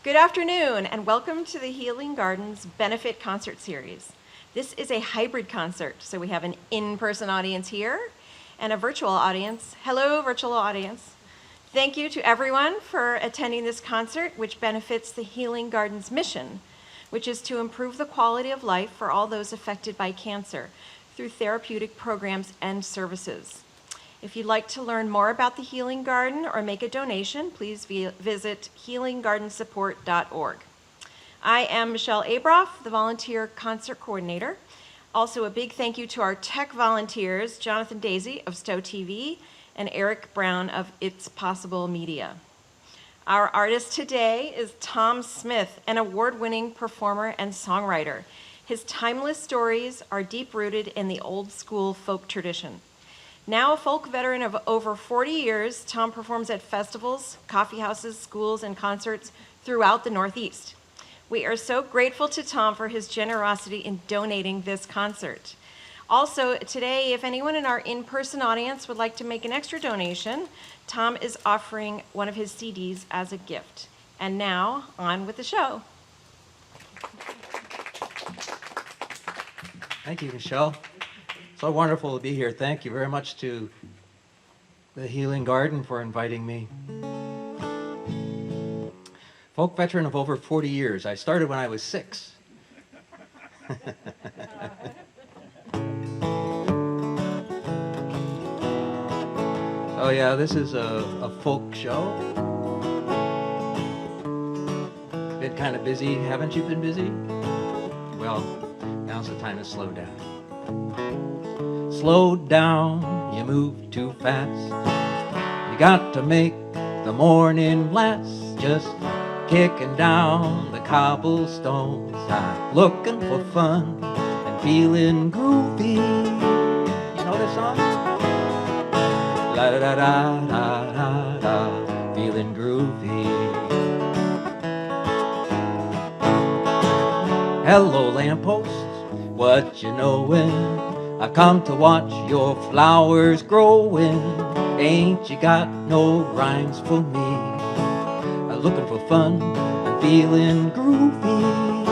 Good afternoon, and welcome to the Healing Gardens Benefit Concert Series. This is a hybrid concert, so we have an in-person audience here and a virtual audience. Hello, virtual audience. Thank you to everyone for attending this concert, which benefits the Healing Gardens mission, which is to improve the quality of life for all those affected by cancer through therapeutic programs and services. If you'd like to learn more about the Healing Garden or make a donation, please visit healinggardensupport.org. I am Michelle Abroff, the volunteer concert coordinator. Also, a big thank you to our tech volunteers, Jonathan Daisy of Stowe TV and Eric Brown of It's Possible Media. Our artist today is Tom Smith, an award-winning performer and songwriter. His timeless stories are deep-rooted in the old-school folk tradition. Now a folk veteran of over 40 years, Tom performs at festivals, coffeehouses, schools, and concerts throughout the Northeast. We are so grateful to Tom for his generosity in donating this concert. Also, today, if anyone in our in-person audience would like to make an extra donation, Tom is offering one of his CDs as a gift. And now, on with the show. Thank you, Michelle. So wonderful to be here. Thank you very much to the Healing Garden for inviting me. Folk veteran of over 40 years. I started when I was 6. Oh yeah, this is a folk show. Been kind of busy. Haven't you been busy? Well, now's the time to slow down. Slow down, you move too fast. You got to make the morning last. Just kicking down the cobblestones. I'm looking for fun and feeling groovy. You know this song? La da da da da da da, feeling groovy. Hello, lampposts, what you knowin'? I've come to watch your flowers growing. Ain't you got no rhymes for me? I'm looking for fun, I'm feeling groovy.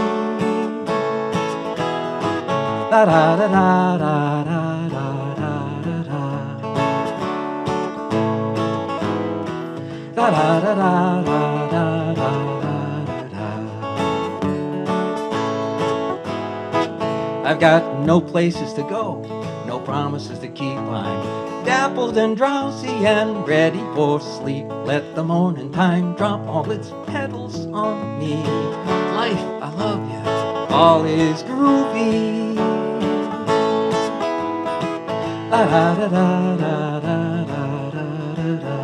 Da da da da da da da da da. Da da da da da da da da. I've got no places to go, no promises to keep. I'm dappled and drowsy and ready for sleep. Let the morning time drop all its petals on me. Life, I love you, all is groovy. La da da da da da da da da.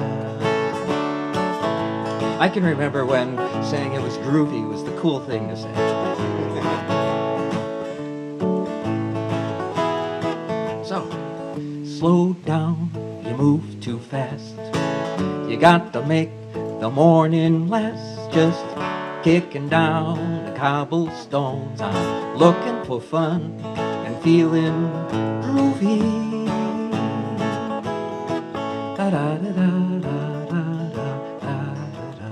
I can remember when saying it was groovy was the cool thing to say. Slow down, you move too fast. You got to make the morning last. Just kicking down the cobblestones. I'm looking for fun and feeling groovy. Da da da da da da da da.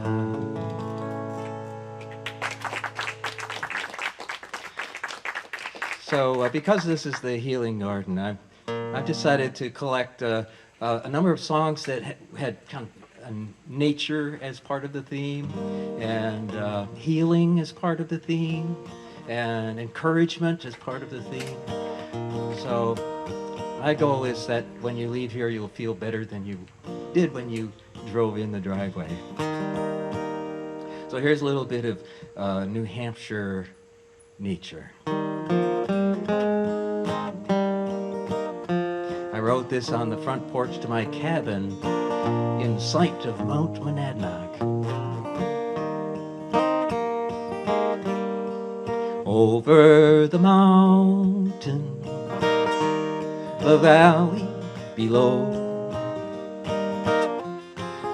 So, because this is the Healing Garden, I've decided to collect a number of songs that had kind of nature as part of the theme, and healing as part of the theme, and encouragement as part of the theme. So my goal is that when you leave here, you'll feel better than you did when you drove in the driveway. So here's a little bit of New Hampshire nature. I wrote this on the front porch to my cabin in sight of Mount Monadnock. Over the mountain, the valley below,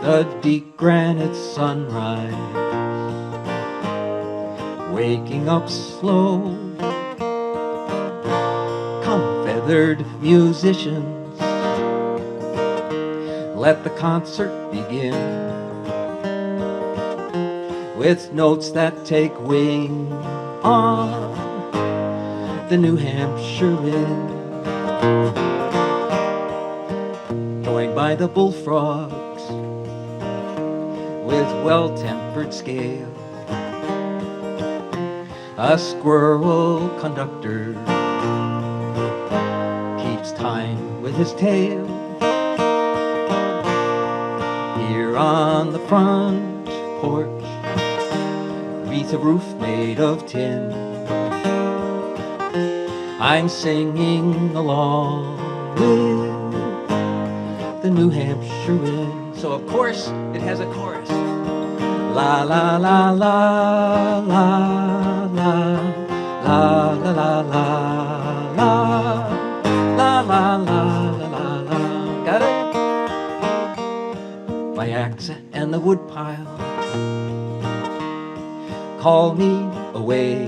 the deep granite sunrise, waking up slow. Come, feathered musicians, let the concert begin. with notes that take wing on the New Hampshire wind. Joined by the bullfrogs with well-tempered scale, a squirrel conductor keeps time with his tail. Here on the front porch, beneath a roof made of tin, I'm singing along with the New Hampshire wind. So of course it has a chorus. La la la la la la la la la la la la la la la. Got it? My axe and the woodpile call me away,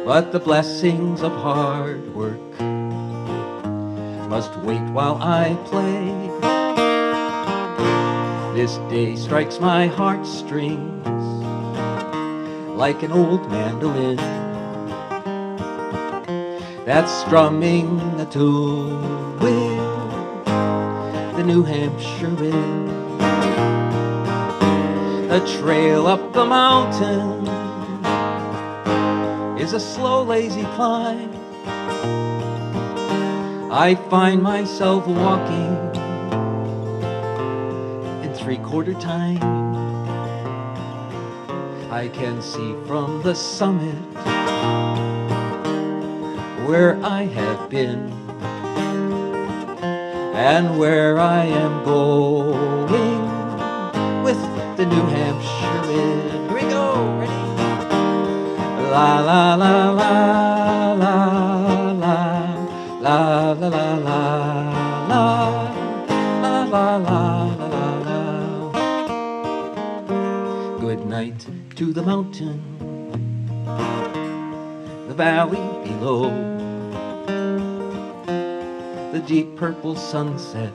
but the blessings of hard work must wait while I play. This day strikes my heartstrings like an old mandolin that's strumming a tune with the New Hampshire wind. The trail up the mountain is a slow, lazy climb. I find myself walking in three-quarter time. I can see from the summit where I have been and where I am going with the New Hampshire wind. Here we go, ready? La la la la la la la la la la la la la la la. Good night to the mountain, the valley below, the deep purple sunset,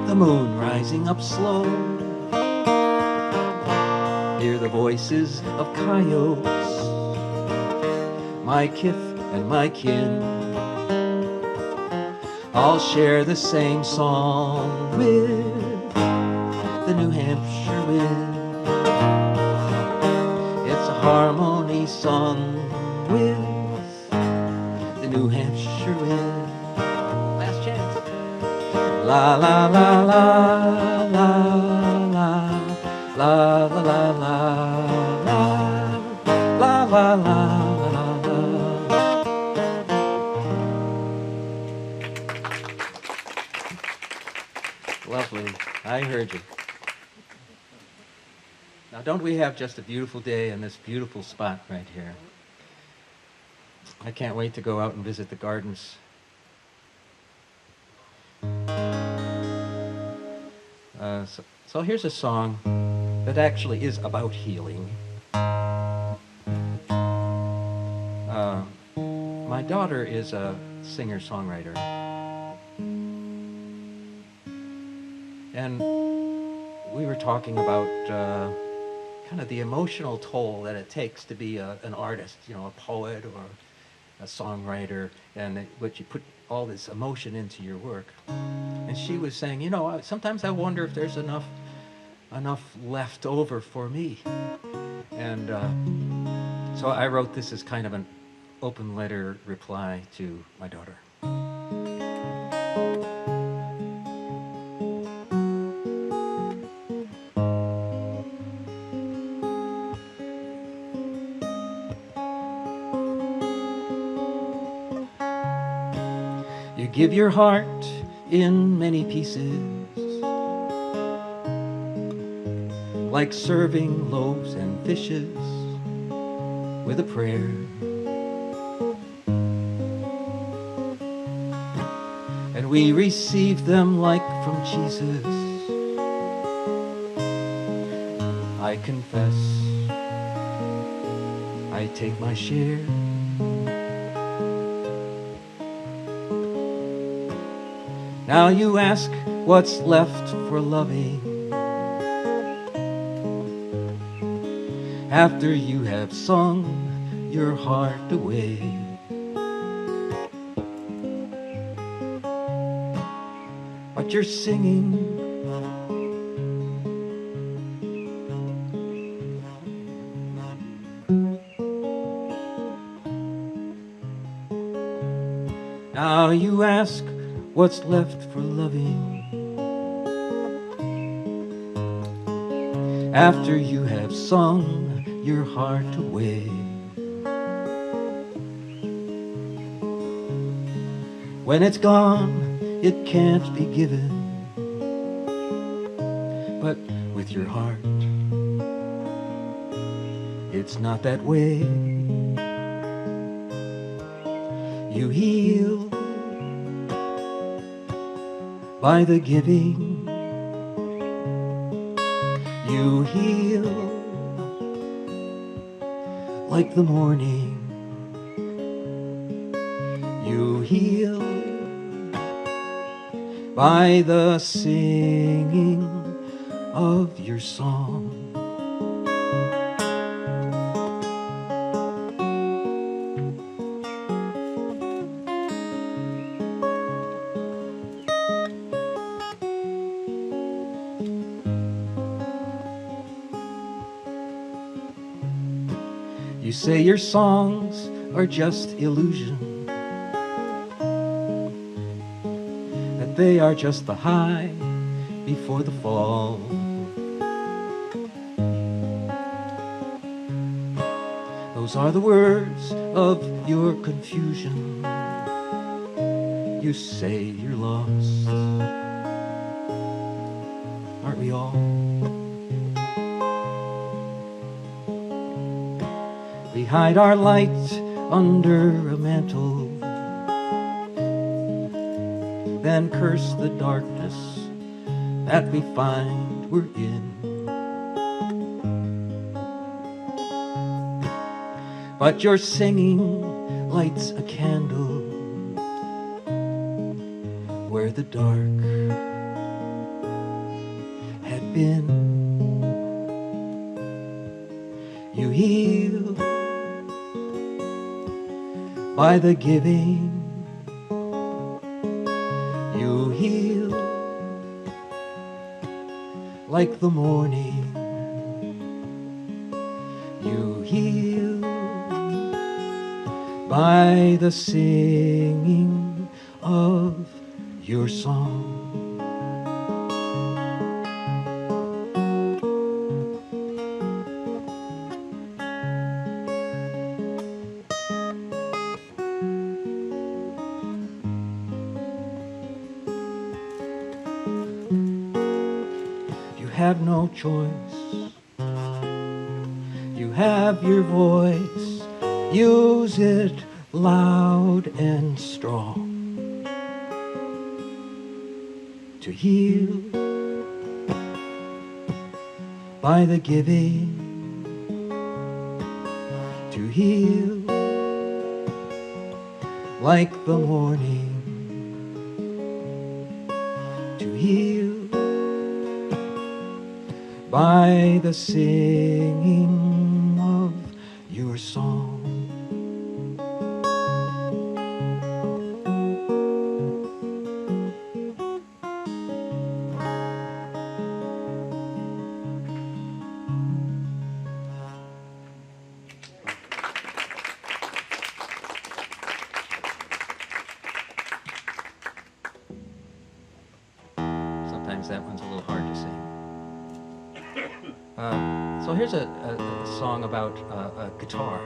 the moon rising up slow. Hear the voices of coyotes, my kith and my kin. I'll share the same song with the New Hampshire wind. It's a harmony sung with the New Hampshire wind. Last chance. La la la la la la la la la la la la la la. Lovely. I heard you. Now, don't we have just a beautiful day in this beautiful spot right here? I can't wait to go out and visit the gardens. So here's a song that actually is about healing. My daughter is a singer-songwriter. And we were talking about kind of the emotional toll that it takes to be an artist, you know, a poet or a songwriter, and what you put all this emotion into your work. And she was saying, you know, sometimes I wonder if there's enough left over for me. And so I wrote this as kind of an open letter reply to my daughter. You give your heart in many pieces, like serving loaves and fishes with a prayer. And we receive them like from Jesus. I confess, I take my share. Now you ask what's left for loving. after you have sung your heart away. But you're singing now. You ask what's left for loving after you have sung your heart away. When it's gone, it can't be given, but with your heart, it's not that way. You heal by the giving. You heal like the morning. You heal by the singing of your song. You say your songs are just illusion, that they are just the high before the fall. Those are the words of your confusion. You say you're lost. Aren't we all? We hide our light under a mantle, then curse the darkness that we find we're in. But your singing lights a candle where the dark had been. You heal by the giving. You heal like the morning. You heal by the singing of your song. You have no choice. You have your voice. Use it loud and strong to heal by the giving, to heal like the morning, to heal by the singing of your song. Sometimes that one's a little hard to sing. So here's a song about a guitar.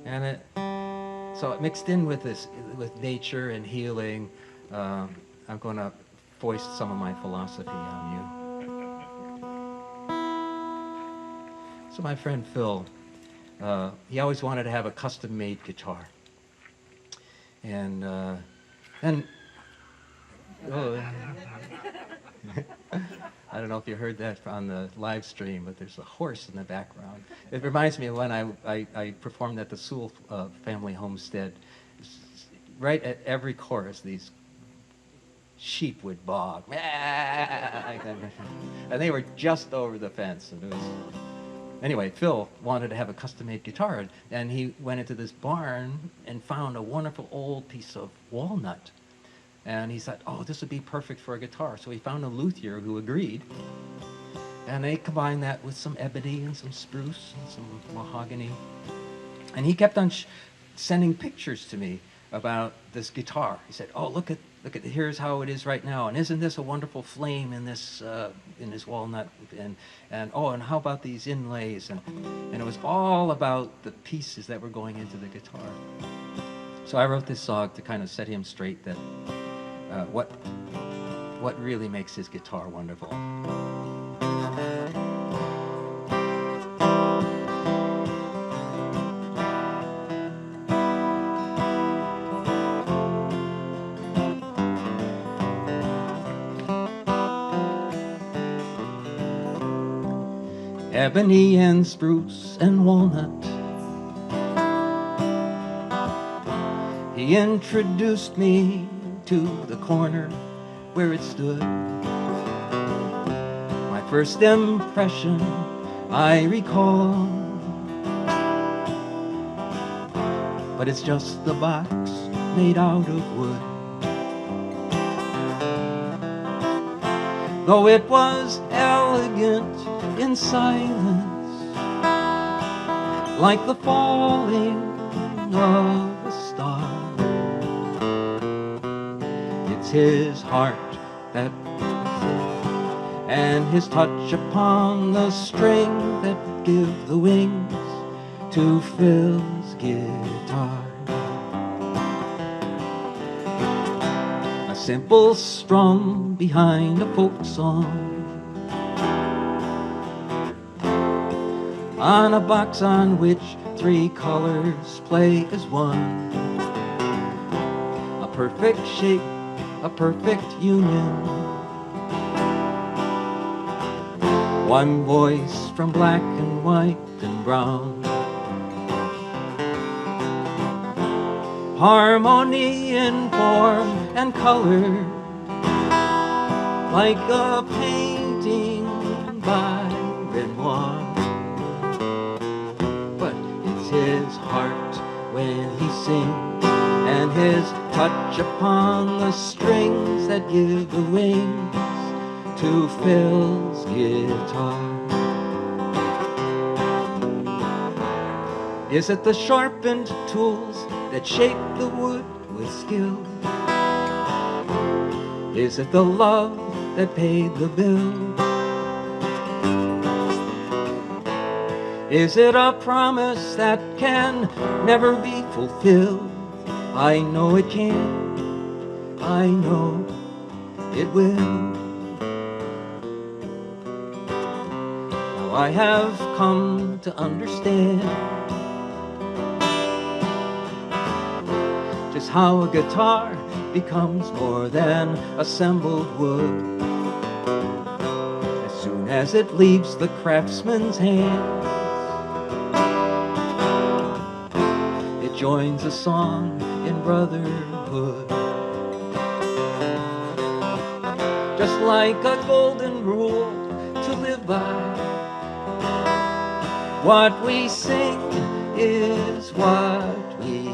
And it mixed in with this, with nature and healing. I'm going to foist some of my philosophy on you. So my friend Phil, he always wanted to have a custom-made guitar. And I don't know if you heard that on the live stream, but there's a horse in the background. It reminds me of when I performed at the Sewell family homestead. Right at every chorus, these sheep would bog. And they were just over the fence. And it was... Anyway, Phil wanted to have a custom-made guitar, and he went into this barn and found a wonderful old piece of walnut. And he said, oh, this would be perfect for a guitar. So he found a luthier who agreed. And they combined that with some ebony and some spruce and some mahogany. And he kept on sending pictures to me about this guitar. He said, oh, look at, here's how it is right now. And isn't this a wonderful flame in this walnut? And oh, and how about these inlays? And it was all about the pieces that were going into the guitar. So I wrote this song to kind of set him straight that what really makes his guitar wonderful. Ebony and spruce and walnut. He introduced me to the corner where it stood. My first impression I recall, but it's just the box made out of wood. Though it was elegant in silence, like the falling of a star, it's his heart that and his touch upon the string that give the wings to Phil's guitar. A simple strum behind a folk song, on a box on which 3 colors play as one. A perfect shape, a perfect union. One voice from black and white and brown. Harmony in form and color, like a painting by Renoir. But it's his heart when he sings, and his touch upon the strings that give the wings to Phil's guitar. Is it the sharpened tools that shape the wood with skill? Is it the love that paid the bill? Is it a promise that can never be fulfilled? I know it can, I know it will. Now I have come to understand just how a guitar becomes more than assembled wood. As soon as it leaves the craftsman's hands, it joins a song in brotherhood. Just like a golden rule to live by, what we sing is what we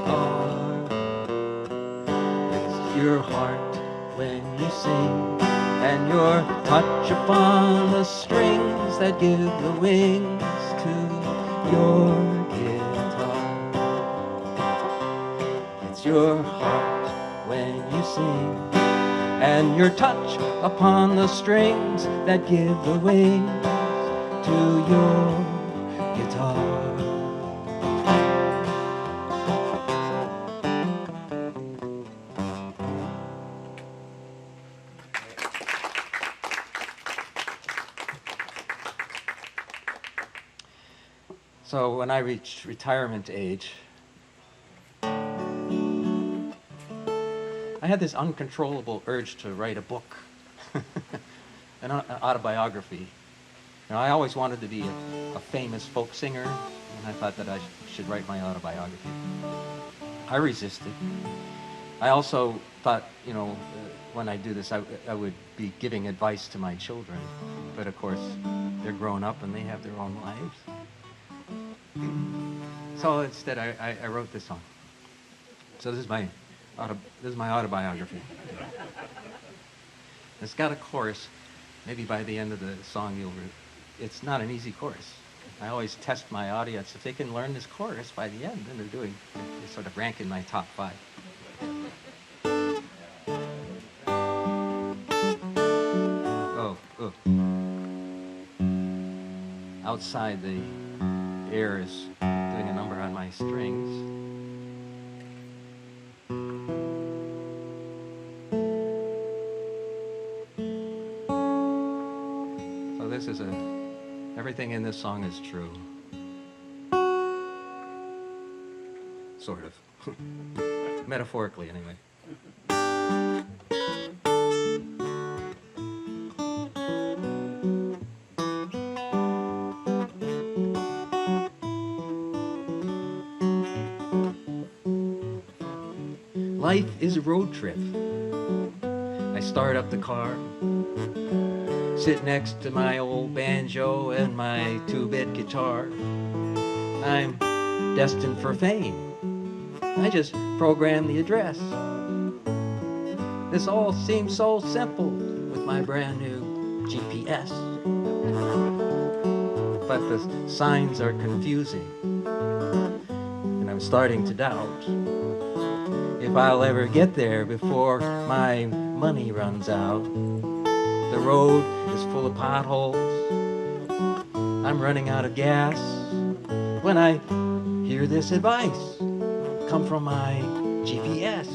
are. It's your heart when you sing, and your touch upon the strings that give the wings to your guitar. It's your heart when you sing, and your touch upon the strings that give the wings to your guitar. So when I reached retirement age, I had this uncontrollable urge to write a book, an autobiography. You know, I always wanted to be a famous folk singer, and I thought that I should write my autobiography. I resisted. I also thought, you know, when I do this, I would be giving advice to my children. But of course, they're grown up and they have their own lives. So instead, I wrote this song. So this is my autobiography. It's got a chorus. Maybe by the end of the song, it's not an easy chorus. I always test my audience. If they can learn this chorus by the end, then they're sort of rank in my top 5. Oh. Outside, the air is doing a number on my strings. So this is everything in this song is true. Sort of. Metaphorically, anyway. Life is a road trip. I start up the car, sit next to my old banjo and my 2-bit guitar. I'm destined for fame. I just program the address. This all seems so simple with my brand new GPS. But the signs are confusing, and I'm starting to doubt if I'll ever get there before my money runs out. The road is full of potholes. I'm running out of gas when I hear this advice come from my GPS.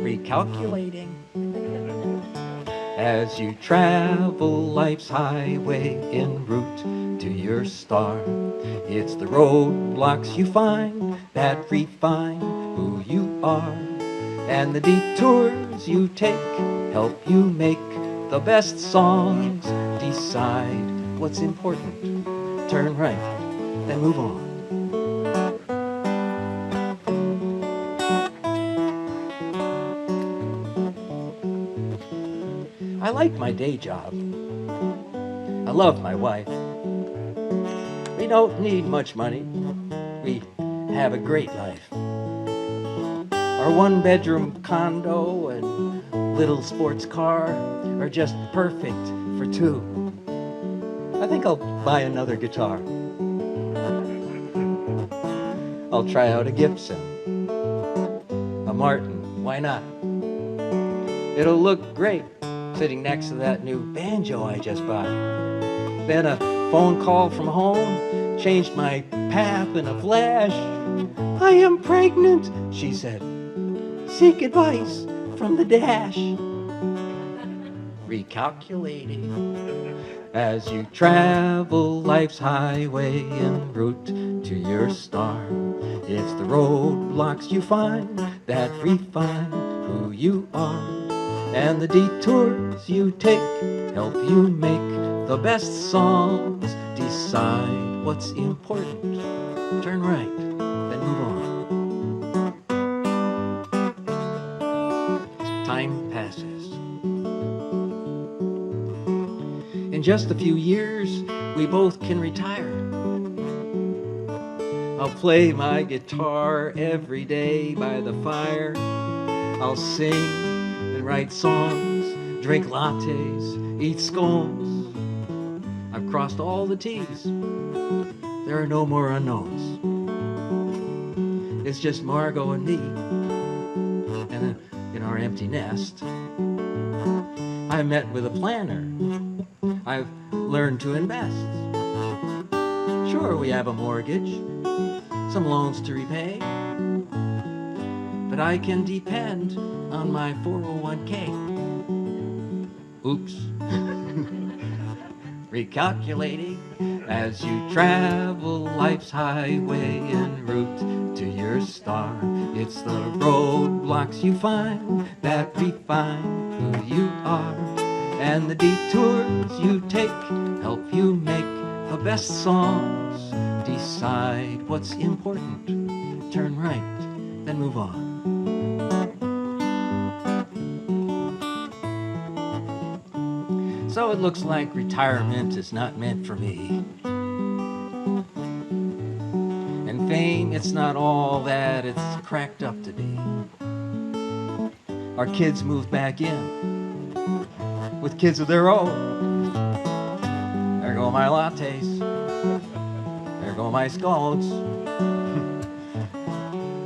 Recalculating as you travel life's highway en route to your star. It's the roadblocks you find that refine who you are, and the detours you take help you make the best songs. Decide what's important, turn right, then move on. I like my day job. I love my wife. We don't need much money. We have a great life. Our 1-bedroom condo and little sports car are just perfect for 2. I think I'll buy another guitar. I'll try out a Gibson, a Martin, why not? It'll look great sitting next to that new banjo I just bought. Then a phone call from home changed my path in a flash. I am pregnant, she said. Seek advice from the dash. Recalculating as you travel life's highway en route to your star. It's the roadblocks you find that refine who you are, and the detours you take help you make the best songs. Decide what's important, turn right, then move on. Time passes. In just a few years, we both can retire. I'll play my guitar every day by the fire. I'll sing and write songs, drink lattes, eat scones. I've crossed all the T's. There are no more unknowns. It's just Margot and me, and in our empty nest. I met with a planner. I've learned to invest. Sure, we have a mortgage, some loans to repay, but I can depend on my 401k. Oops. Recalculating as you travel life's highway en route to your star. It's the roadblocks you find that refine who you are, and the detours you take help you make the best songs. Decide what's important, turn right, then move on. So it looks like retirement is not meant for me. And fame, it's not all that it's cracked up to be. Our kids moved back in with kids of their own. There go my lattes. There go my scones.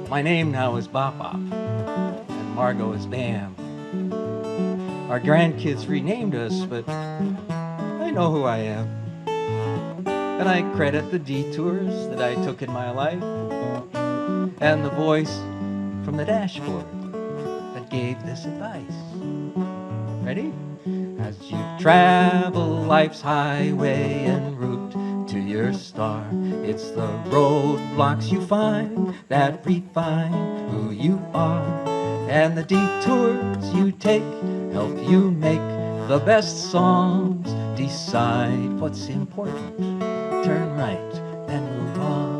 My name now is Bop Bop, and Margot is Bam. Our grandkids renamed us, but I know who I am. And I credit the detours that I took in my life, and the voice from the dashboard that gave this advice. Ready? As you travel life's highway en route to your star, it's the roadblocks you find that refine who you are, and the detours you take help you make the best songs. Decide what's important, turn right and move on.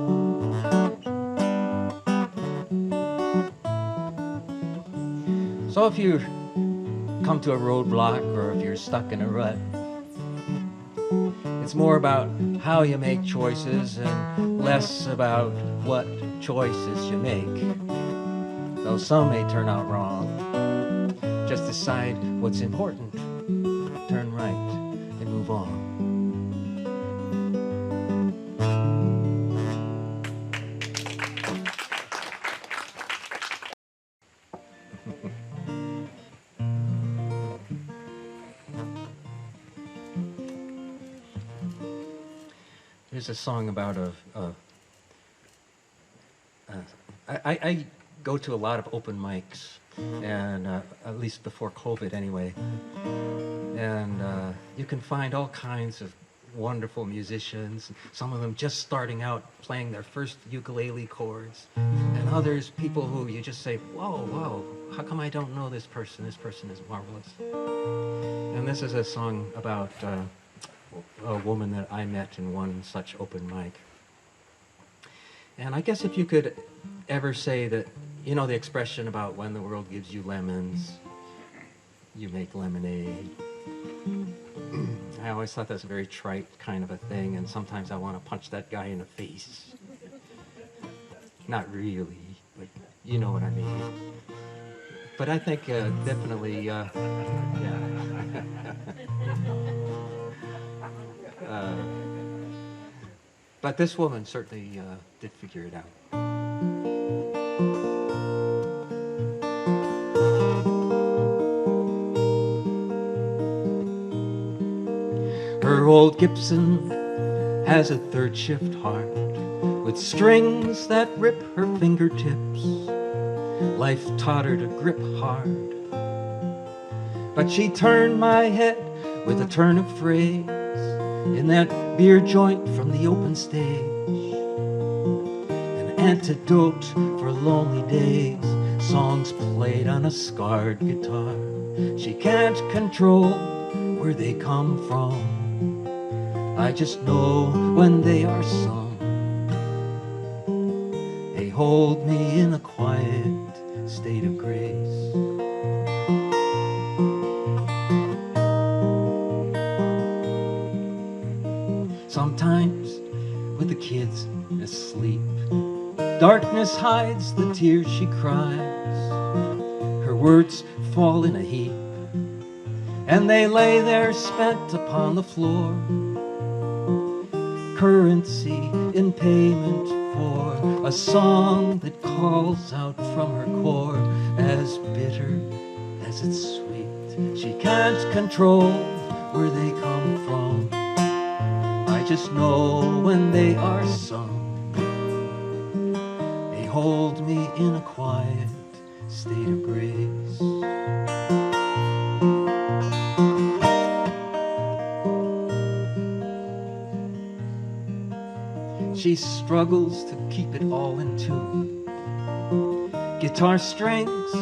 So if you come to a roadblock, or if you're stuck in a rut, it's more about how you make choices and less about what choices you make. Though some may turn out wrong, just decide what's important, turn right and move on. There's a song about I go to a lot of open mics, and at least before COVID anyway, and you can find all kinds of wonderful musicians, some of them just starting out playing their first ukulele chords, and others people who you just say, whoa, how come I don't know this person? This person is marvelous. And this is a song about a woman that I met in one such open mic. And I guess if you could ever say that, you know the expression about when the world gives you lemons, you make lemonade. I always thought that's a very trite kind of a thing, and sometimes I want to punch that guy in the face. Not really, but you know what I mean. But I think definitely, yeah. But this woman certainly did figure it out. Her old Gibson has a third shift heart with strings that rip her fingertips. Life taught her to grip hard, but she turned my head with a turn of phrase in that beer joint from the open stage. An antidote for lonely days, songs played on a scarred guitar. She can't control where they come from, I just know when they are sung. They hold me in a quiet state of grace. Sometimes, with the kids asleep, darkness hides the tears she cries. Her words fall in a heap, and they lay there spent upon the floor. Currency in payment for a song that calls out from her core, as bitter as it's sweet. She can't control where they come from, I just know when they are sung. They hold me in a quiet state of grace. She struggles to keep it all in tune. Guitar strings,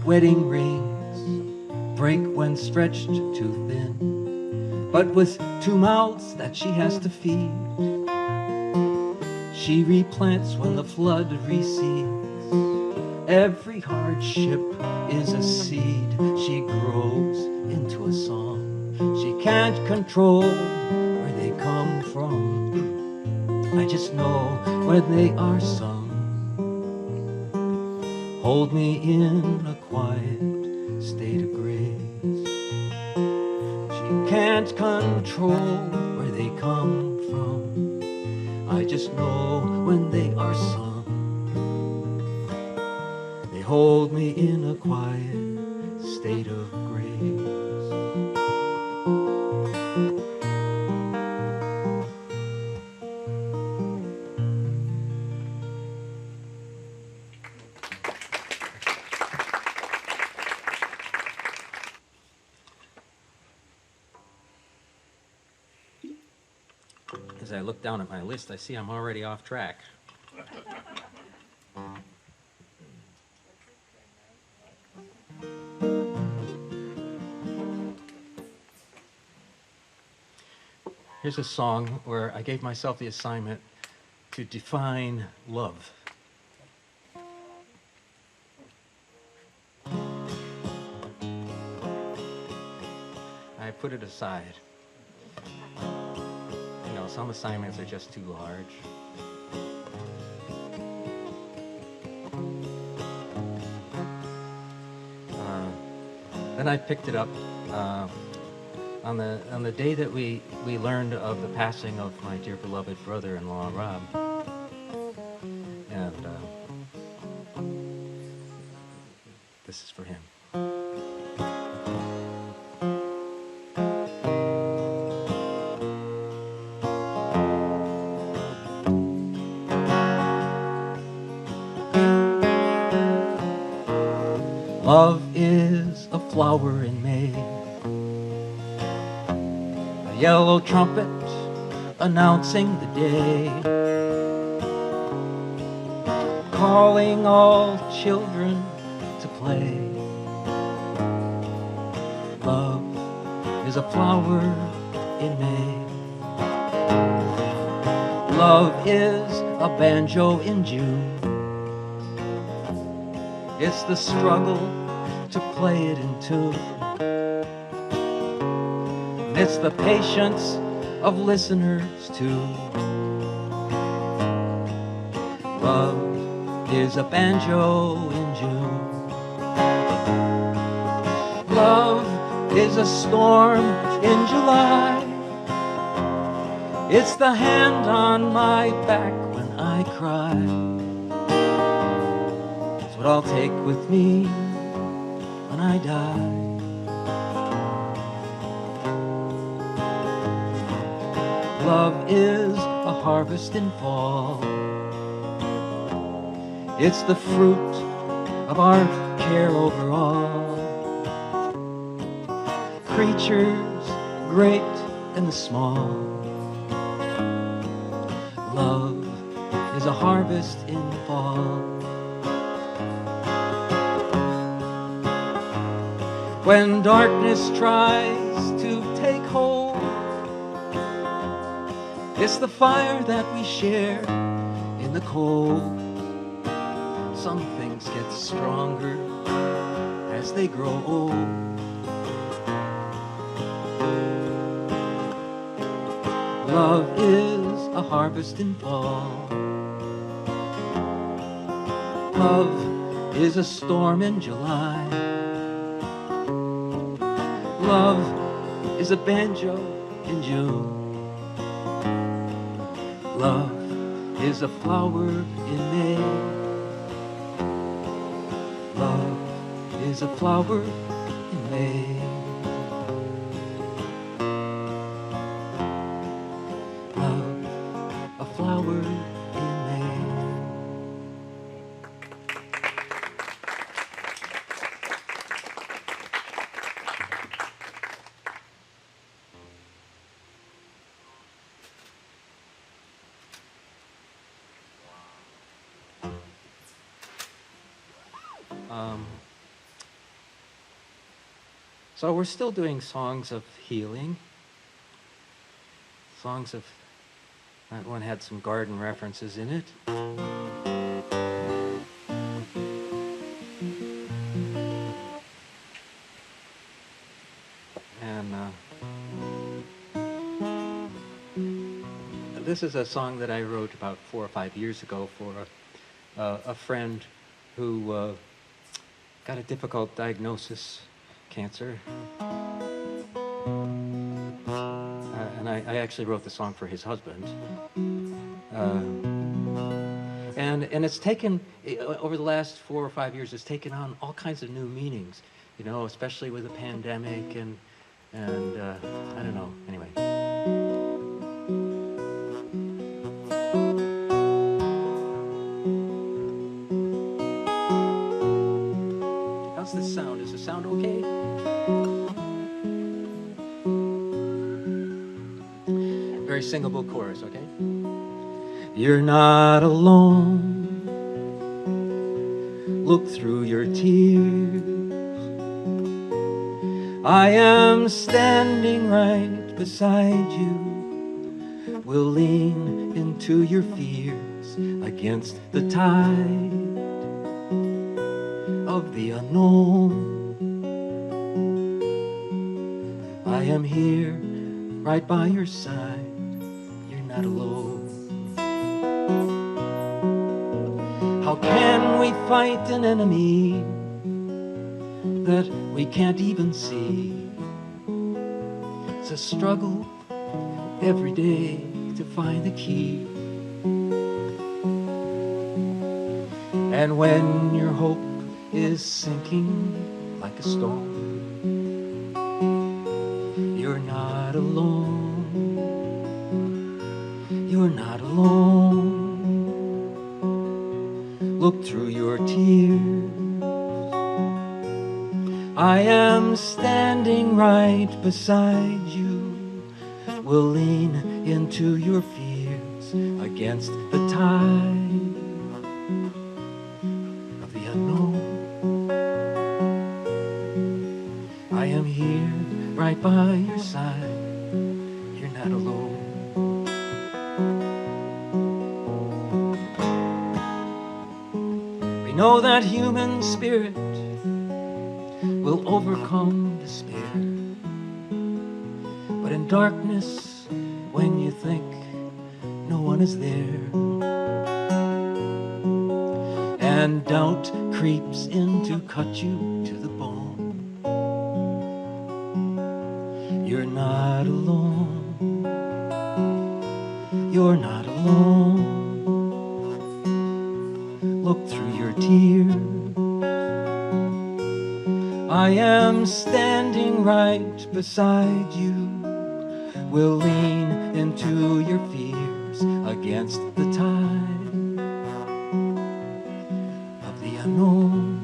wedding rings, break when stretched too thin. But with two mouths that she has to feed, she replants when the flood recedes. Every hardship is a seed she grows into a song. She can't control where they come from. I just know when they are sung. Hold me in a quiet state of grace. She can't control where they come from. I just know when they are sung. They hold me in a quiet state of grace. As I look down at my list, I see I'm already off track. Here's a song where I gave myself the assignment to define love. I put it aside. You know, some assignments are just too large. Then I picked it up on the day that we learned of the passing of my dear beloved brother-in-law, Rob. And this is for him. Love is a flower in May, a yellow trumpet announcing the day, calling all children to play. Love is a flower in May. Love is a banjo in June. It's the struggle to play it in tune. And it's the patience of listeners too. Love is a banjo in June. Love is a storm in July. It's the hand on my back when I cry. It's what I'll take with me when I die. Love is a harvest in fall. It's the fruit of our care over all. Creatures great and the small. Love is a harvest in fall. When darkness tries to take hold, it's the fire that we share in the cold. Some things get stronger as they grow old. Love is a harvest in fall. Love is a storm in July. Love is a banjo in June. Love is a flower in May. Love is a flower in May. Love, a flower in May. So we're still doing songs of healing. Songs of, that one had some garden references in it. And this is a song that I wrote about 4 or 5 years ago for a friend who got a difficult diagnosis, cancer. And I actually wrote the song for his husband. And it's taken, over the last 4 or 5 years, it's taken on all kinds of new meanings, you know, especially with the pandemic and I don't know, anyway. How's this sound? Does the sound okay? Very singable chorus, okay? You're not alone. Look through your tears. I am standing right beside you. We'll lean into your fears against the tide of the unknown. I am here right by your side. You're not alone. How can we fight an enemy that we can't even see? It's a struggle every day to find the key. And when your hope is sinking like a storm, you're not alone. You're not alone. Look through your tears. I am standing right beside you. We'll lean into your fears against the tide of the unknown. I am here right by your side. You're not alone. We know that human spirit will overcome despair. But in darkness, when you think no one is there, and doubt creeps in to cut you to the bone, you're not alone. You're not alone. Look through your tears. I am standing right beside you. We'll lean into your fears against the tide of the unknown.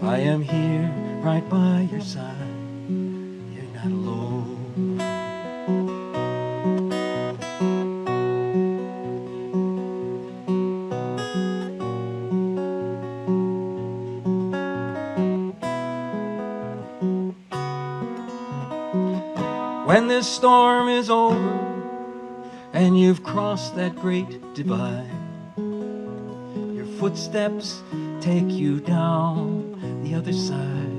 I am here right by your side. You're not alone. When this storm is over and you've crossed that great divide, your footsteps take you down the other side.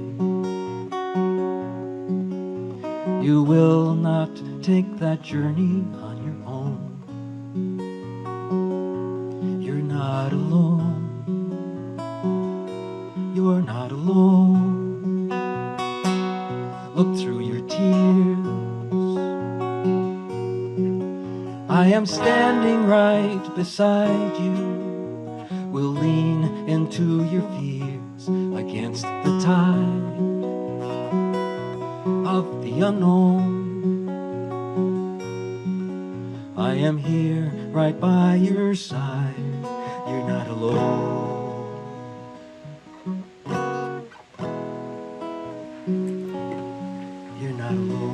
You will not take that journey on your own. You're not alone. You're not alone. Look through your tears. I am standing right beside you. We'll lean into your fears against the tide of the unknown. I am here right by your side. You're not alone. You're not alone.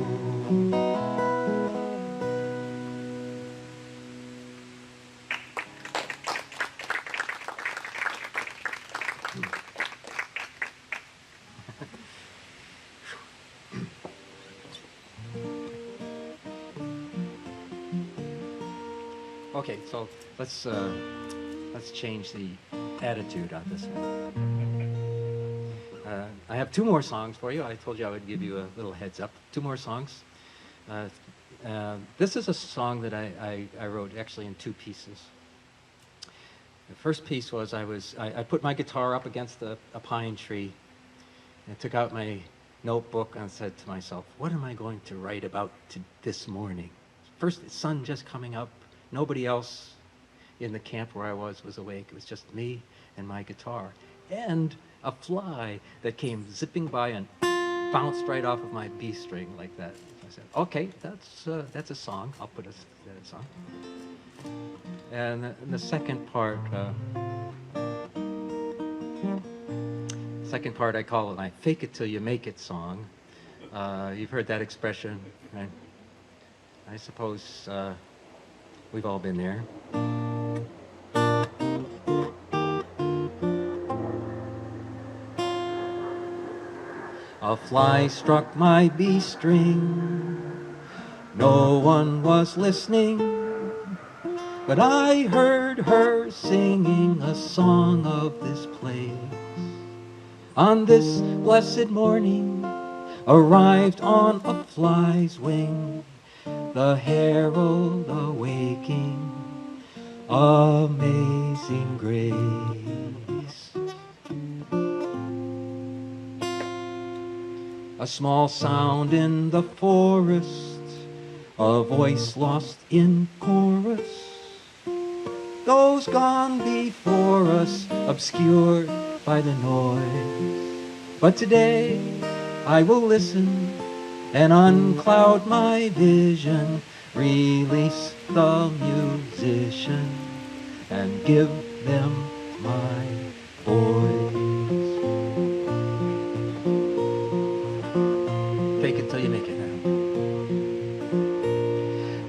Okay, so let's change the attitude on this one. I have two more songs for you. I told you I would give you a little heads up. Two more songs. This is a song that I wrote actually in two pieces. The first piece was I put my guitar up against a pine tree and took out my notebook and said to myself, what am I going to write about this morning? First, the sun just coming up. Nobody else in the camp where I was awake. It was just me and my guitar. And a fly that came zipping by and bounced right off of my B string like that. I said, okay, that's a song. I'll put a song. And the second part I call it my fake it till you make it song. You've heard that expression, right? I suppose we've all been there. A fly struck my B string. No one was listening, but I heard her singing a song of this place. On this blessed morning, arrived on a fly's wing, the herald awaking, amazing grace. A small sound in the forest, a voice lost in chorus. Those gone before us, obscured by the noise. But today I will listen and uncloud my vision, release the musician and give them my voice. Fake it till you make it now.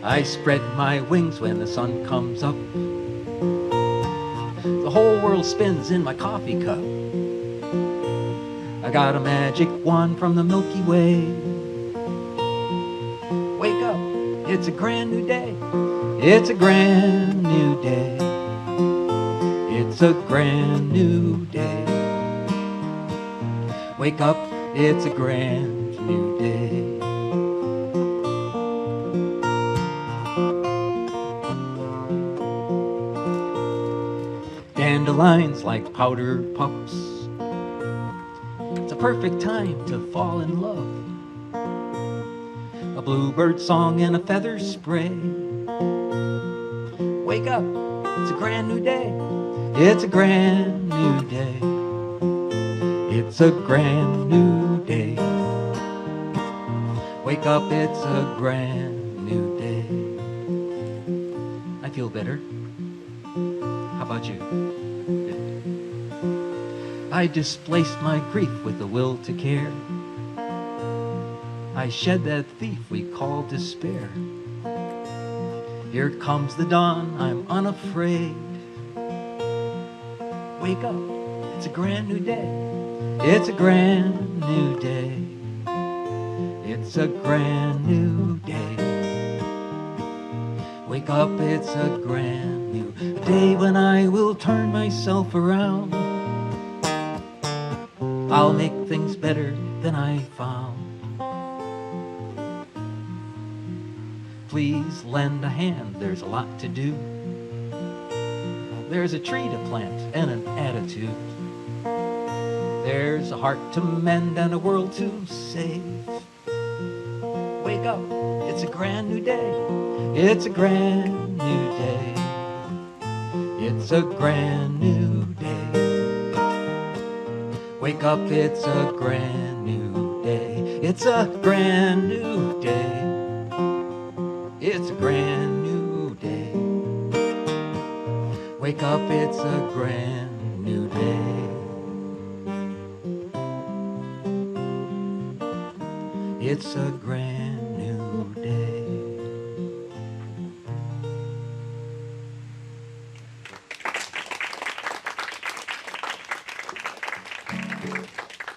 I spread my wings when the sun comes up. The whole world spins in my coffee cup. I got a magic wand from the Milky Way. Wake up, it's a brand new day. It's a brand new day. It's a brand new day. Wake up, it's a brand new day. Dandelions like powder puffs. It's a perfect time to fall in love. A bluebird song and a feather spray. Wake up, it's a brand new day. It's a brand new day. It's a brand new day. Wake up, it's a brand new day. I feel better. How about you? I displaced my grief with the will to care. I shed that thief we call despair. Here comes the dawn, I'm unafraid. Wake up, it's a brand new day. It's a brand new day. It's a brand new day. Wake up, it's a brand new day when I will turn myself around. I'll make things better than I found. Please lend a hand, there's a lot to do. There's a tree to plant and an attitude. There's a heart to mend and a world to save. Wake up, it's a brand new day. It's a brand new day. It's a brand new day. Wake up, it's a brand new day. It's a brand new day. It's a brand new day. Wake up, it's a brand new day. It's a brand new day.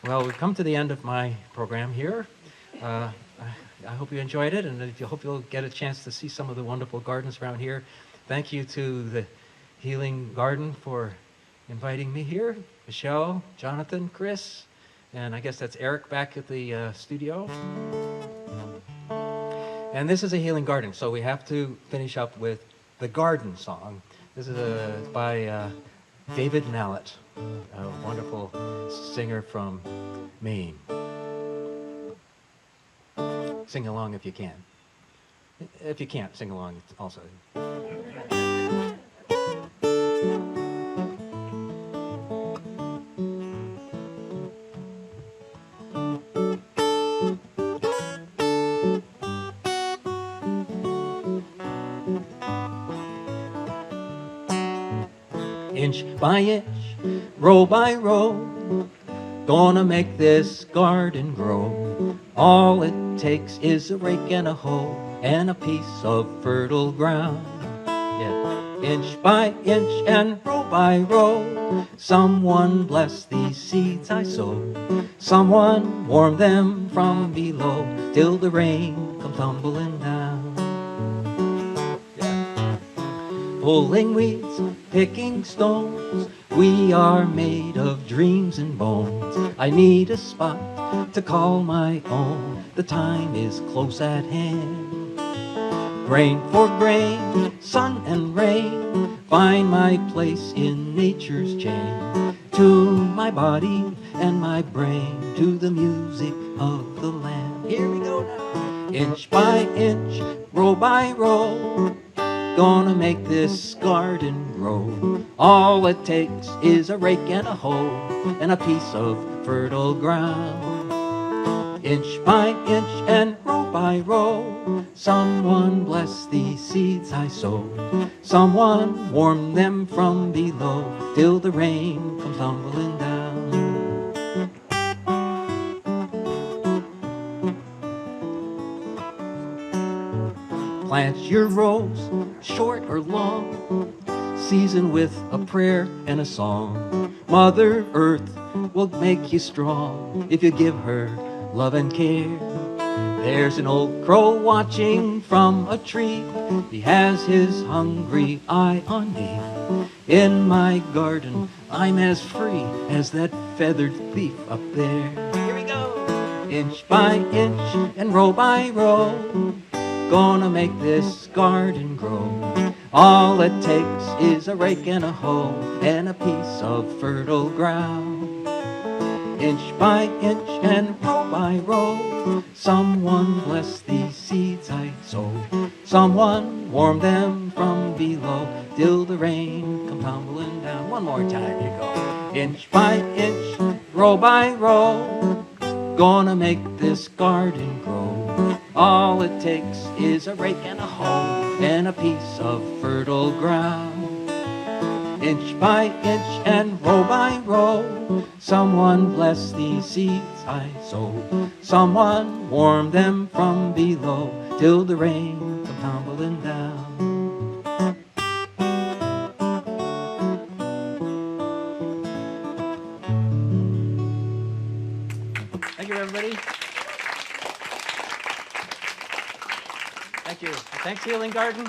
Well, we've come to the end of my program here. I hope you enjoyed it, and I hope you'll get a chance to see some of the wonderful gardens around here. Thank you to the Healing Garden for inviting me here. Michelle, Jonathan, Chris, And I guess that's Eric back at the studio. And this is a healing garden, so we have to finish up with the garden song. This is by David Mallet, a wonderful singer from Maine. Sing along if you can. If you can't, sing along also. Inch by inch, row by row, gonna make this garden grow. All it takes is a rake and a hoe and a piece of fertile ground. Yeah. Inch by inch and row by row, someone bless these seeds I sow. Someone warm them from below till the rain come tumbling down. Pulling weeds, picking stones, we are made of dreams and bones. I need a spot to call my own, the time is close at hand. Grain for grain, sun and rain, find my place in nature's chain. Tune my body and my brain to the music of the land. Here we go now. Inch by inch, row by row, gonna make this garden grow. All it takes is a rake and a hoe and a piece of fertile ground. Inch by inch and row by row, someone bless these seeds I sow. Someone warm them from below till the rain comes tumbling down. Plant your rows, short or long, season with a prayer and a song. Mother Earth will make you strong if you give her love and care. There's an old crow watching from a tree. He has his hungry eye on me. In my garden, I'm as free as that feathered thief up there. Here we go. Inch by inch and row by row, gonna make this garden grow. All it takes is a rake and a hoe and a piece of fertile ground. Inch by inch and row by row, someone bless these seeds I sow. Someone warm them from below till the rain come tumbling down. One more time, you go. Inch by inch, row by row, gonna make this garden grow. All it takes is a rake and a hoe and a piece of fertile ground. Inch by inch and row by row, someone bless these seeds I sow. Someone warm them from below till the rain come tumbling down. Thank you, everybody. Thank you. Thanks, Healing Garden.